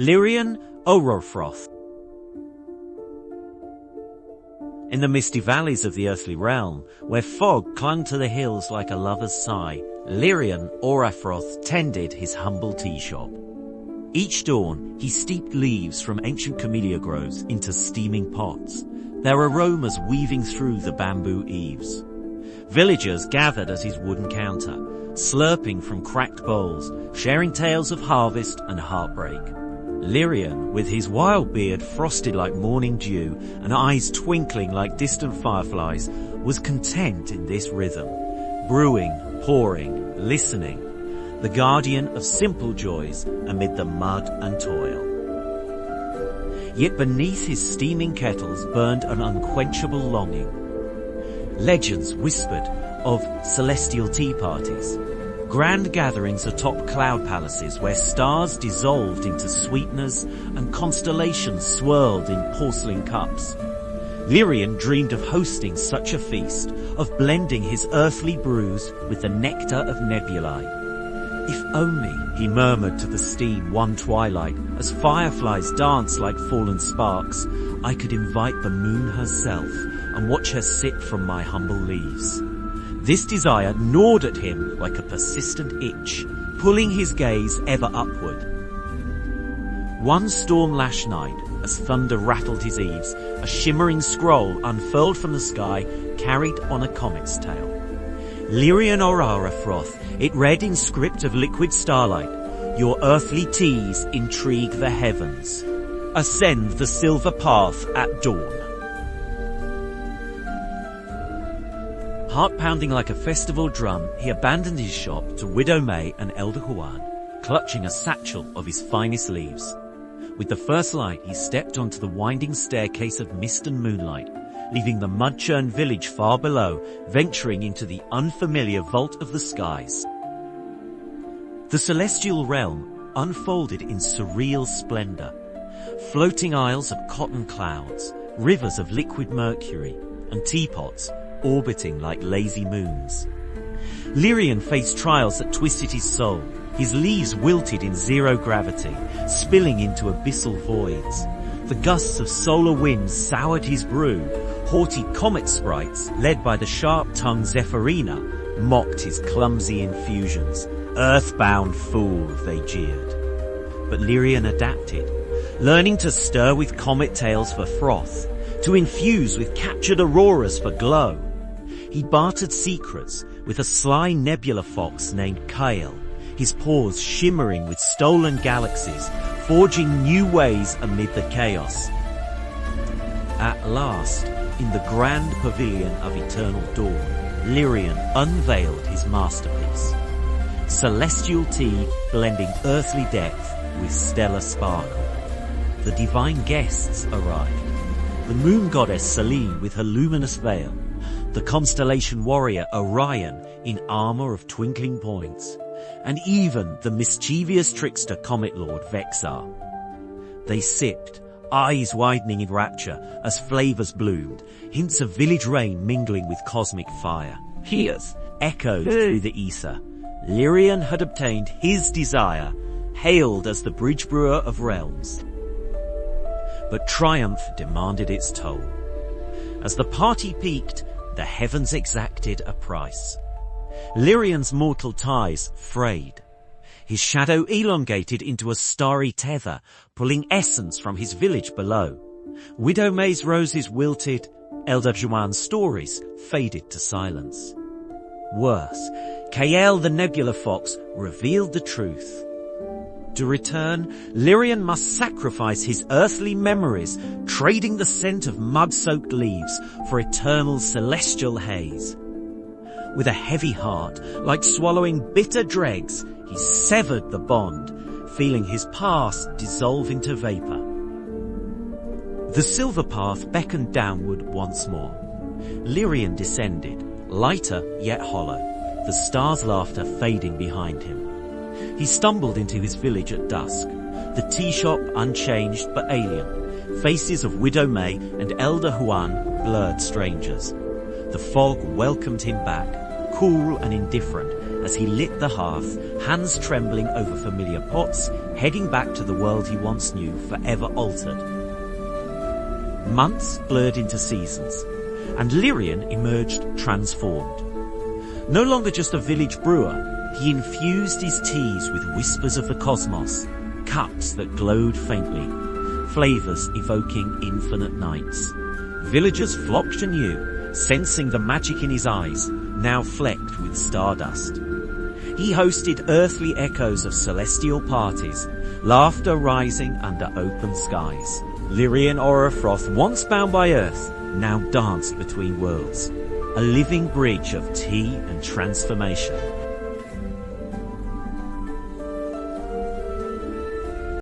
Lirien Aurorafroth. In the misty valleys of the earthly realm, where fog clung to the hills like a lover's sigh, Lirien Aurorafroth tended his humble tea shop. Each dawn, he steeped leaves from ancient camellia groves into steaming pots, their aromas weaving through the bamboo eaves. Villagers gathered at his wooden counter, slurping from cracked bowls, sharing tales of harvest and heartbreak. Lirien, with his wild beard frosted like morning dew and eyes twinkling like distant fireflies, was content in this rhythm, brewing, pouring, listening, the guardian of simple joys amid the mud and toil. Yet beneath his steaming kettles burned an unquenchable longing. Legends whispered of celestial tea parties, grand gatherings atop cloud palaces where stars dissolved into sweeteners and constellations swirled in porcelain cups. Lirien dreamed of hosting such a feast, of blending his earthly brews with the nectar of nebulae. If only, he murmured to the steam one twilight, as fireflies danced like fallen sparks, I could invite the moon herself and watch her sip from my humble leaves. This desire gnawed at him like a persistent itch, pulling his gaze ever upward. One storm-lashed night, as thunder rattled his eaves, a shimmering scroll unfurled from the sky, carried on a comet's tail. Lirien Aurorafroth, it read in script of liquid starlight, your earthly teas intrigue the heavens. Ascend the silver path at dawn. Heart pounding like a festival drum, he abandoned his shop to Widow May and Elder Huan, clutching a satchel of his finest leaves. With the first light, he stepped onto the winding staircase of mist and moonlight, leaving the mud-churned village far below, venturing into the unfamiliar vault of the skies. The celestial realm unfolded in surreal splendor. Floating isles of cotton clouds, rivers of liquid mercury, and teapots orbiting like lazy moons. Lirien faced trials that twisted his soul. His leaves wilted in zero gravity, spilling into abyssal voids. The gusts of solar winds soured his brew. Haughty comet sprites, led by the sharp-tongued Zephyrina, mocked his clumsy infusions. Earthbound fool, they jeered. But Lirien adapted, learning to stir with comet tails for froth, to infuse with captured auroras for glow. He bartered secrets with a sly nebula fox named Kale, his paws shimmering with stolen galaxies, forging new ways amid the chaos. At last, in the grand pavilion of eternal dawn, Lirien unveiled his masterpiece. Celestial tea blending earthly depth with stellar sparkle. The divine guests arrived. The moon goddess Selene with her luminous veil, the constellation warrior Orion in armor of twinkling points, and even the mischievous trickster comet lord Vexar. They sipped, eyes widening in rapture as flavors bloomed, hints of village rain mingling with cosmic fire. Hears echoed through the ether. Lirien had obtained his desire, hailed as the bridge brewer of realms. But triumph demanded its toll. As the party peaked, the heavens exacted a price. Lirien's mortal ties frayed. His shadow elongated into a starry tether, pulling essence from his village below. Widow May's roses wilted, Elder Juan's stories faded to silence. Worse, Kael the nebula fox revealed the truth. To return, Lirien must sacrifice his earthly memories, trading the scent of mud-soaked leaves for eternal celestial haze. With a heavy heart, like swallowing bitter dregs, he severed the bond, feeling his past dissolve into vapor. The silver path beckoned downward once more. Lirien descended, lighter yet hollow, the stars' laughter fading behind him. He stumbled into his village at dusk, the tea shop unchanged but alien, faces of Widow May and Elder Huan blurred strangers. The fog welcomed him back, cool and indifferent, as he lit the hearth, hands trembling over familiar pots, heading back to the world he once knew, forever altered. Months blurred into seasons, and Lirien emerged transformed. No longer just a village brewer, he infused his teas with whispers of the cosmos, cups that glowed faintly, flavors evoking infinite nights. Villagers flocked anew, sensing the magic in his eyes, now flecked with stardust. He hosted earthly echoes of celestial parties, laughter rising under open skies. Lirien Aurorafroth, once bound by earth, now danced between worlds, a living bridge of tea and transformation.